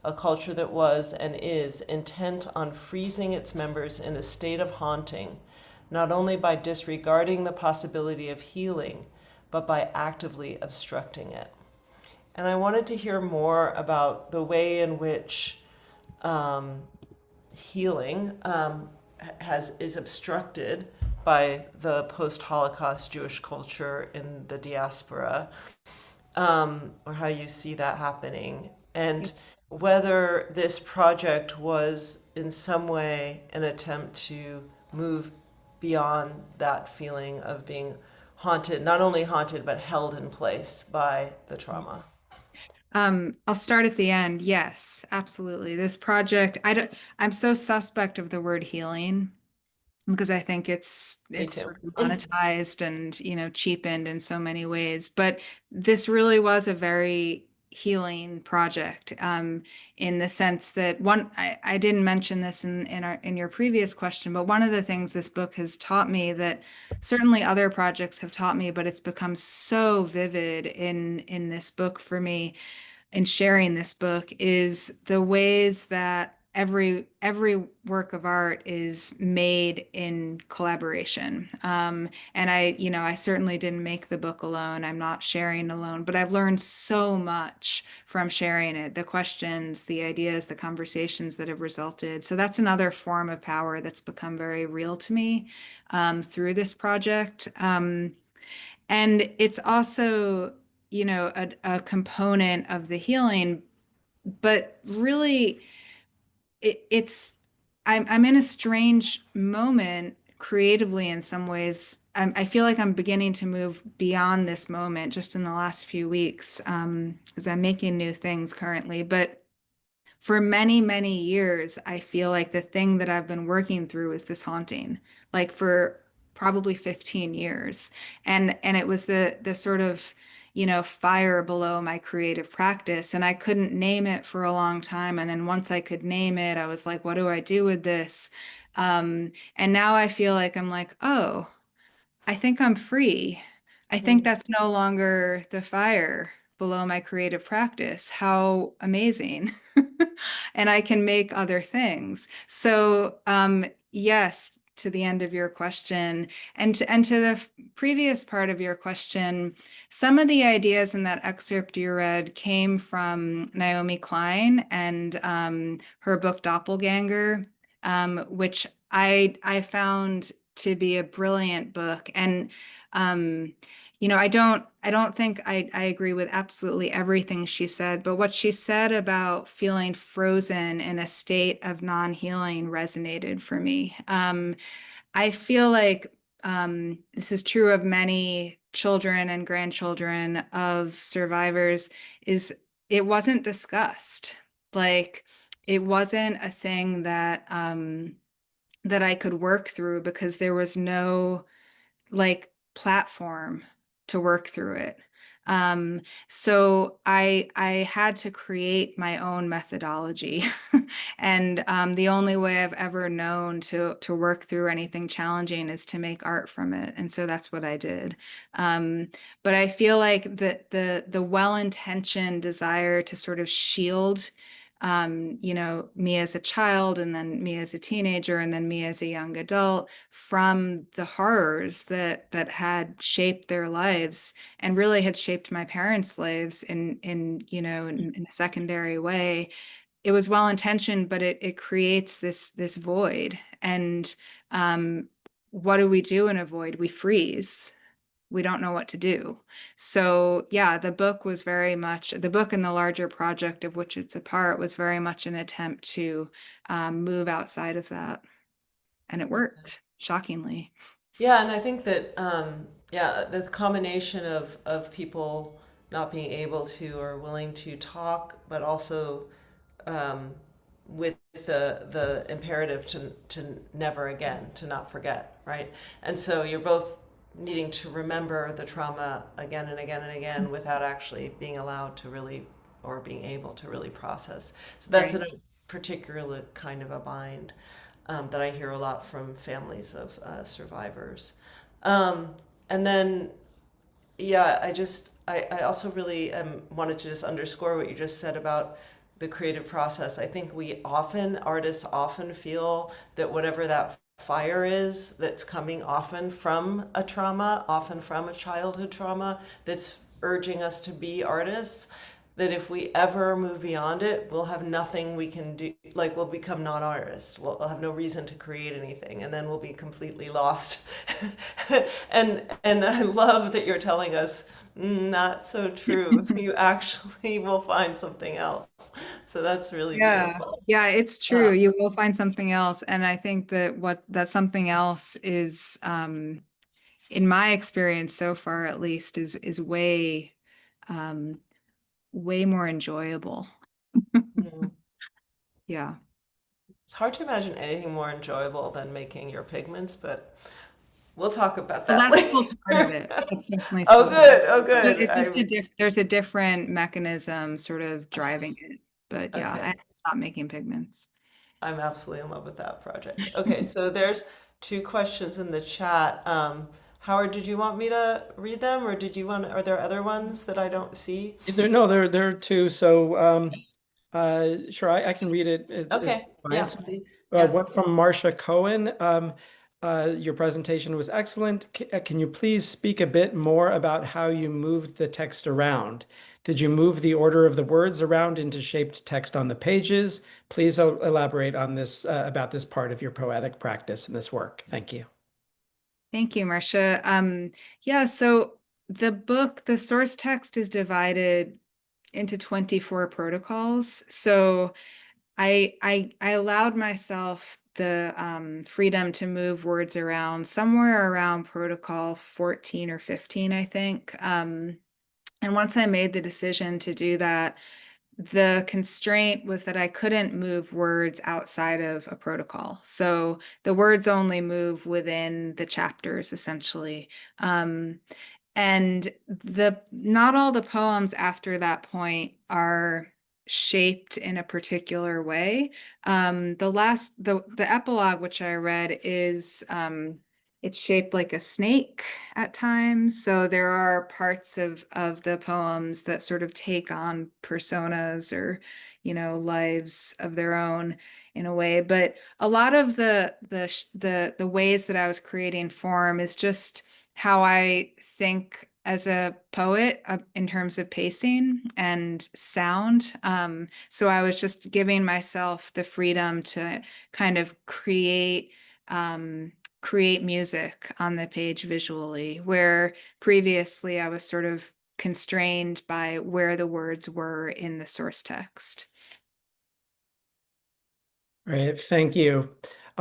a culture that was and is intent on freezing its members in a state of haunting, not only by disregarding the possibility of healing, but by actively obstructing it. And I wanted to hear more about the way in which healing is obstructed by the post-Holocaust Jewish culture in the diaspora, or how you see that happening, and whether this project was in some way an attempt to move beyond that feeling of being haunted, not only haunted, but held in place by the trauma. I'll start at the end. Yes, absolutely. This project, I'm so suspect of the word healing because I think Me it's too. sort of monetized and, cheapened in so many ways. But this really was a very healing project, in the sense that I didn't mention this in your previous question, but one of the things this book has taught me that certainly other projects have taught me, but it's become so vivid in this book for me in sharing this book, is the ways that every work of art is made in collaboration. And I certainly didn't make the book alone. I'm not sharing alone, but I've learned so much from sharing it, the questions, the ideas, the conversations that have resulted. So that's another form of power that's become very real to me, through this project. And it's also, a component of the healing, but really it's I'm in a strange moment creatively in some ways. I feel like I'm beginning to move beyond this moment just in the last few weeks, because I'm making new things currently. But for many, many years, I feel like the thing that I've been working through is this haunting, like for probably 15 years. And it was the sort of, fire below my creative practice. And I couldn't name it for a long time. And then once I could name it, I was like, what do I do with this? And now I feel like I'm like, oh, I think I'm free. I think Mm. that's no longer the fire below my creative practice. How amazing. And I can make other things. So, yes, to the end of your question, and to the previous part of your question, some of the ideas in that excerpt you read came from Naomi Klein and her book Doppelganger, which I found to be a brilliant book. And I don't think I agree with absolutely everything she said, but what she said about feeling frozen in a state of non-healing resonated for me. I feel like this is true of many children and grandchildren of survivors, is it wasn't discussed. Like it wasn't a thing that I could work through because there was no like platform to work through it. So I had to create my own methodology, and the only way I've ever known to work through anything challenging is to make art from it, and so that's what I did. But I feel like the well-intentioned desire to sort of shield me as a child and then me as a teenager and then me as a young adult from the horrors that had shaped their lives and really had shaped my parents' lives in a secondary way. It was well intentioned, but it creates this void. And what do we do in a void? We freeze. We don't know what to do. So yeah, the book and the larger project of which it's a part was very much an attempt to move outside of that. and it worked, shockingly. Yeah, and I think that yeah, the combination of people not being able to or willing to talk, but also um, with the imperative to never again, to not forget, right? And so you're both needing to remember the trauma again and again and again without actually being allowed to really or being able to really process. So that's in Right. a particular kind of a bind that I hear a lot from families of survivors. And then yeah, I also really wanted to just underscore what you just said about the creative process. I think artists often feel that whatever that fire is that's coming often from a trauma, often from a childhood trauma, that's urging us to be artists, that if we ever move beyond it, we'll have nothing we can do. Like we'll become non-artists. We'll have no reason to create anything, and then we'll be completely lost. And I love that you're telling us not so true. You actually will find something else. So that's really Yeah. beautiful. Yeah, it's true. Um, You will find something else. And I think that that something else is, in my experience so far at least, is um, way more enjoyable. mm. Yeah. It's hard to imagine anything more enjoyable than making your pigments, but we'll talk about Well, that that's still part of later. it. That's definitely Oh, still part of good. Oh, it. good. It's just there's a different mechanism sort of Okay. driving it. But yeah, I Okay. haven't stopped making pigments. I'm absolutely in love with that project. Okay, so there's two questions in the chat. Howard, did you want me to read them, or are there other ones that I don't see? There are two. So sure, I can read it. Okay, yeah, Fine. So, please. Yeah. one from Marcia Cohen. Your presentation was excellent. Can you please speak a bit more about how you moved the text around? Did you move the order of the words around into shaped text on the pages? Please elaborate on this about this part of your poetic practice in this work. Thank you. Thank you, Marcia. Yeah, so the source text is divided into 24 protocols. So I allowed myself the freedom to move words around somewhere around protocol 14 or 15, I think. And once I made the decision to do that, the constraint was that I couldn't move words outside of a protocol. So the words only move within the chapters, essentially. Um, and the not all the poems after that point are shaped in a particular way. The epilogue which I read is it's shaped like a snake at times. So there are parts of the poems that sort of take on personas or, lives of their own in a way. But a lot of the ways that I was creating form is just how I think as a poet in terms of pacing and sound. So I was just giving myself the freedom to kind of create music on the page visually, where previously I was sort of constrained by where the words were in the source text. Right, thank you.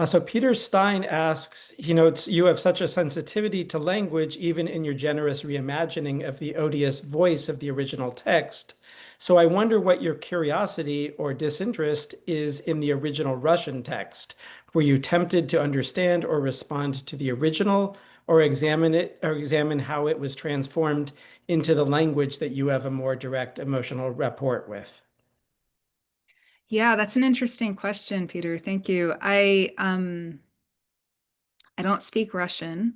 So Peter Stein asks, he notes, you have such a sensitivity to language, even in your generous reimagining of the odious voice of the original text. So I wonder what your curiosity or disinterest is in the original Russian text. Were you tempted to understand or respond to the original, or examine how it was transformed into the language that you have a more direct emotional rapport with? Yeah, that's an interesting question, Peter. Thank you. I don't speak Russian.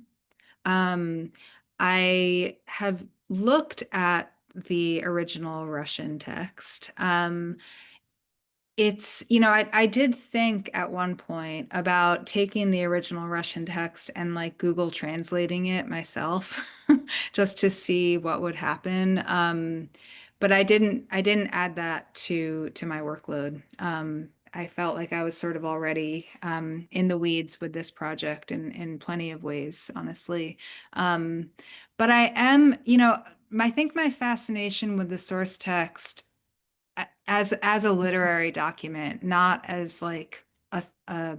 Um, I have looked at the original Russian text. I did think at one point about taking the original Russian text and like Google translating it myself just to see what would happen. But I didn't add that to my workload. I felt like I was sort of already in the weeds with this project in plenty of ways, honestly. Um, but I am, I think my fascination with the source text as a literary document, not as like a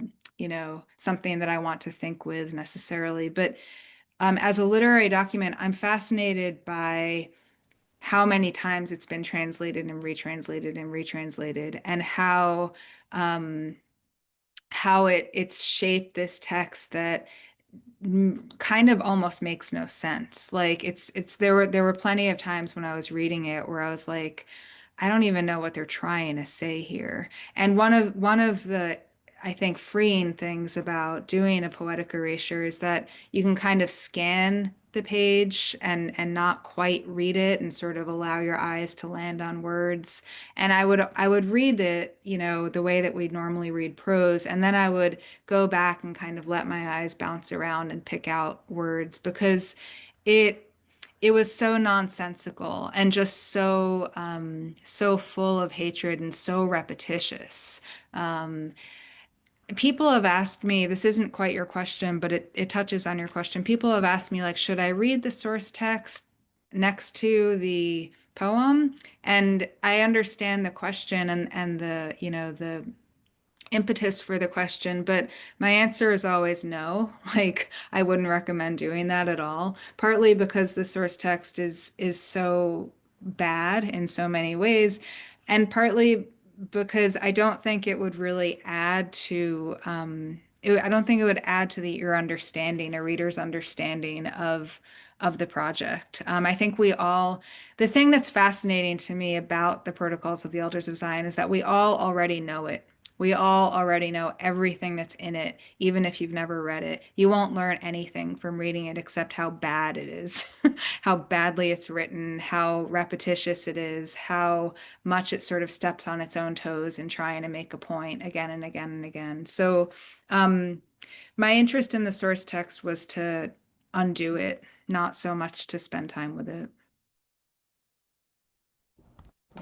something that I want to think with necessarily. But as a literary document, I'm fascinated by how many times it's been translated and retranslated and retranslated, and um, how it's shaped this text that kind of almost makes no sense. Like there were plenty of times when I was reading it where I was like, I don't even know what they're trying to say here. And one of the, I think, freeing things about doing a poetic erasure is that you can kind of scan the page and not quite read it and sort of allow your eyes to land on words. And I would read it, the way that we'd normally read prose, and then I would go back and kind of let my eyes bounce around and pick out words because it it was so nonsensical and just so full of hatred and so repetitious. Um, People have asked me, this isn't quite your question, but it touches on your question. People have asked me, like, should I read the source text next to the poem? And I understand the question and the impetus for the question, but my answer is always no. Like, I wouldn't recommend doing that at all. Partly because the source text is so bad in so many ways, and partly because I don't think it would really add to I don't think it would add to your understanding, a reader's understanding of the project. I think the thing that's fascinating to me about the Protocols of the Elders of Zion is that we all already know it. We all already know everything that's in it, even if you've never read it. You won't learn anything from reading it except how bad it is, how badly it's written, how repetitious it is, how much it sort of steps on its own toes in trying to make a point again and again and again. So, um, my interest in the source text was to undo it, not so much to spend time with it.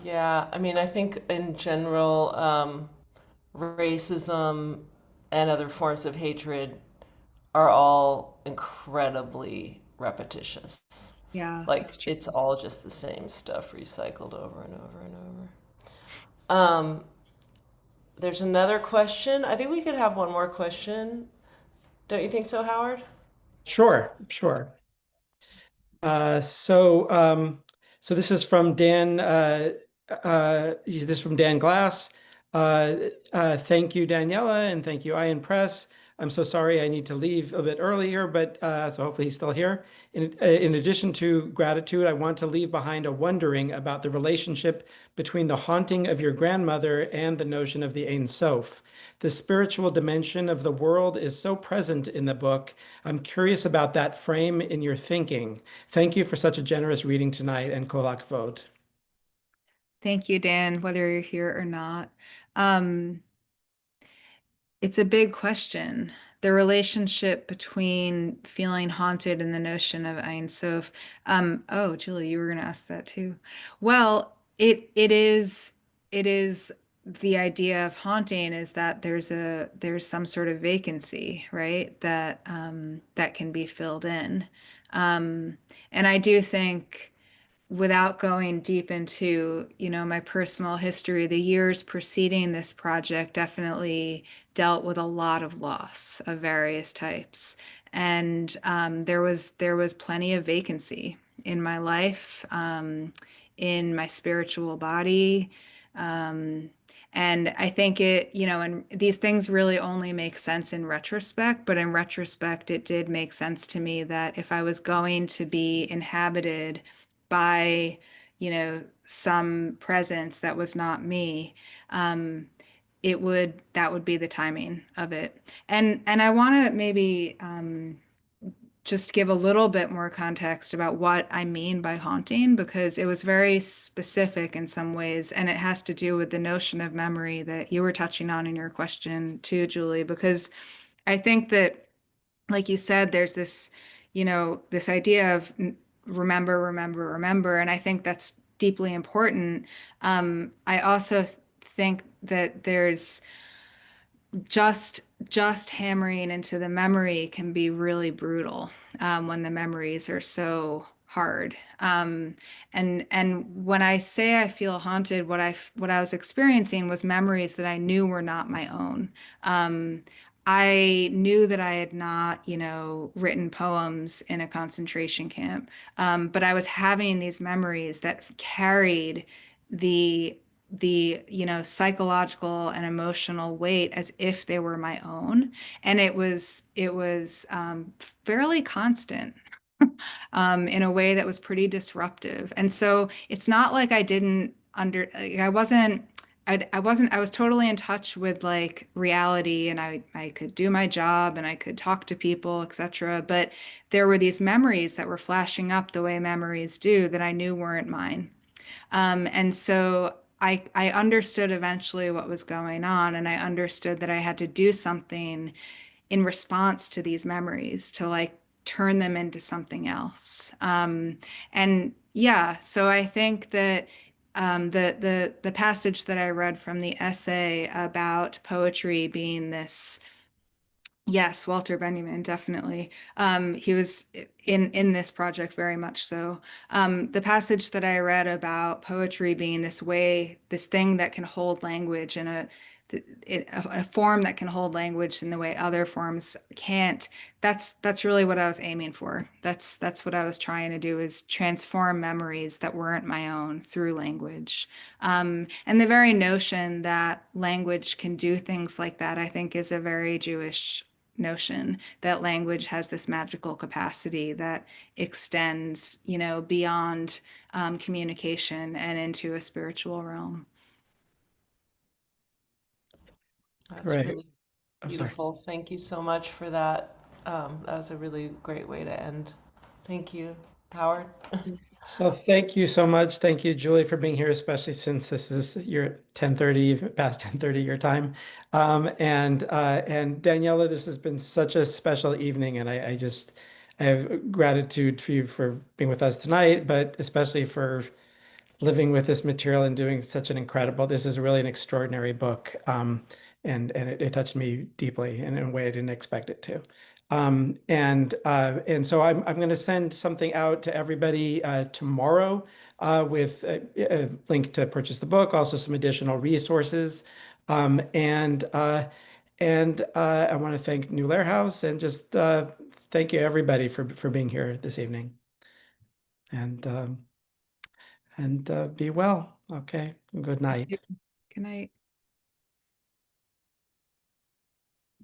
Yeah, I mean, I think in general, racism and other forms of hatred are all incredibly repetitious. Yeah, Like it's true. it's all just the same stuff recycled over and over and over. Um, there's another question. I think we could have one more question. Don't you think so, Howard? Sure, sure. Uh, so, um, so this is from Dan. This is from Dan Glass. Thank you, Daniela, and thank you, Ayin Press. I'm so sorry I need to leave a bit earlier, but so hopefully he's still here. In addition to gratitude, I want to leave behind a wondering about the relationship between the haunting of your grandmother and the notion of the Ein Sof. The spiritual dimension of the world is so present in the book. I'm curious about that frame in your thinking. Thank you for such a generous reading tonight, and kol hakavod. Thank you, Dan, whether you're here or not. Um, It's a big question. The relationship between feeling haunted and the notion of Ein Sof. Oh, Julie, you were going to ask that too. Well, it is the idea of haunting is that there's some sort of vacancy, right? That can be filled in. Um, and I do think, without going deep into, my personal history, the years preceding this project definitely dealt with a lot of loss of various types. And there was plenty of vacancy in my life, in my spiritual body. Um, and I think and these things really only make sense in retrospect, but in retrospect, it did make sense to me that if I was going to be inhabited by, some presence that was not me, um, that would be the timing of it. And I want to maybe just give a little bit more context about what I mean by haunting, because it was very specific in some ways, and it has to do with the notion of memory that you were touching on in your question too, Julie, because I think that, like you said, there's this idea of remember, remember, remember. And I think that's deeply important. I also think that there's just hammering into the memory can be really brutal, when the memories are so hard. And when I say I feel haunted, what I was experiencing was memories that I knew were not my own. Um, I knew that I had not, written poems in a concentration camp, but I was having these memories that carried the psychological and emotional weight as if they were my own, and it was fairly constant. In a way that was pretty disruptive. And so it's not like I didn't under, like, I was totally in touch with like reality, and I could do my job and I could talk to people, etc. But there were these memories that were flashing up the way memories do that I knew weren't mine. And so I understood eventually what was going on, and I understood that I had to do something in response to these memories to like turn them into something else. And yeah, so I think that the passage that I read from the essay about poetry being this. Yes, Walter Benjamin, definitely. He was in this project very much so. The passage that I read about poetry being this way, this thing that can hold language in a form that can hold language in the way other forms can't. That's really what I was aiming for. That's what I was trying to do, is transform memories that weren't my own through language. And the very notion that language can do things like that, I think, is a very Jewish notion, that language has this magical capacity that extends, beyond communication and into a spiritual realm. That's Great. really I'm sorry. beautiful. Thank you so much for that. That was a really great way to end. Thank you, Howard. So thank you so much. Thank you, Julie, for being here, especially since this is your 10:30, past 10:30 your time. And Daniela, this has been such a special evening, and I have gratitude for you for being with us tonight, but especially for living with this material and doing such an incredible, this is really an extraordinary book. And it touched me deeply in a way I didn't expect it to. And so I'm going to send something out to everybody tomorrow with a link to purchase the book, also some additional resources. And I want to thank New Lair House, and just thank you everybody for being here this evening. And be well. Okay. Good night. Good night.